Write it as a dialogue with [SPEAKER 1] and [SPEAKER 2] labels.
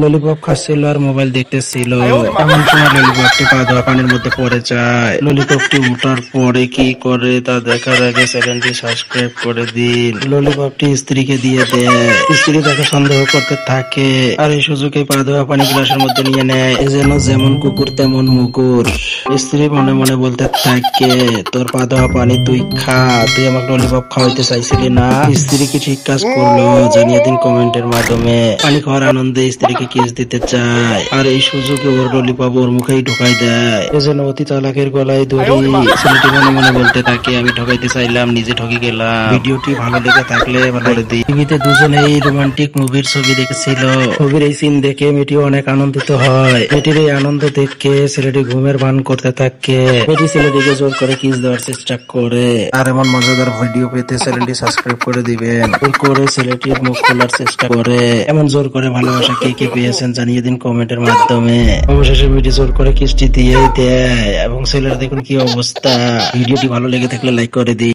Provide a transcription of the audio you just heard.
[SPEAKER 1] Lollipop খাচ্ছিল আর mobile দেখতেছিল, এমন সময় ললিপপটি পা ধোয়া পানির মধ্যে পড়ে যায়। ললিপপটি উঠার পরে কি করে তা দেখার আগে চ্যানেলটি সাবস্ক্রাইব করে দিন। ললিপপটি স্ত্রীকে দিয়ে দেয়, স্ত্রী তাকে সন্দেহ করতে থাকে আর এই সুযোগে পা ধোয়া পানি গ্লাসের মধ্যে নিয়ে নেয়। যেন যেমন কুকুর তেমন মুকুর। স্ত্রী মনে মনে বলতে থাকে, তোর পা ধোয়া পানি তুই খা, তুই আমাকে ললিপপ খাওয়াইতে চাইছিলি না। স্ত্রী কি ঠিক কাজ করলো? জানিয়ে দিন কমেন্টের মাধ্যমে। পানি খাওয়ার আনন্দে স্ত্রীকে কিস দিতে চায় আর এই সুযোগে ওর ললিপপ ওর মুখেই ঢুকাই দেয়। এ যেন অতি চালাকের গলায় দড়ি। ছেলেটি মনে মনে বলতে থাকে, আমি ঠকাইতে চাইলাম, নিজে ঠকে গেলাম। ভিডিওটি ভালো লেগে থাকলে ভালো করে দিই। টিভিতে দুজনেই রোমান্টিক মুভির ছবি দেখেছিল। ছবির এই সিন দেখে মেয়েটি অনেক আনন্দিত হয়। মেয়েটির এই আনন্দ দেখে ছেলেটি ঘুমের ভান করতে থাকে। মেয়েটি ছেলেটিকে জোর করে কিস দেওয়ার চেষ্টা করে। আর এমন মজাদার ভিডিও পেতে চ্যানেলটি সাবস্ক্রাইব করে দিবেন। জোর করে ছেলেটির মুখ খোলার চেষ্টা করে। এমন জোর করে ভালোবাসা কে কে পেয়েছেন জানিয়ে দিন কমেন্টের মাধ্যমে। অবশেষে মেয়েটি জোর করে কিসটি দিয়ে দেয় এবং ছেলের দেখুন কি অবস্থা। ভিডিওটি ভালো লেগে থাকলে লাইক করে দিন।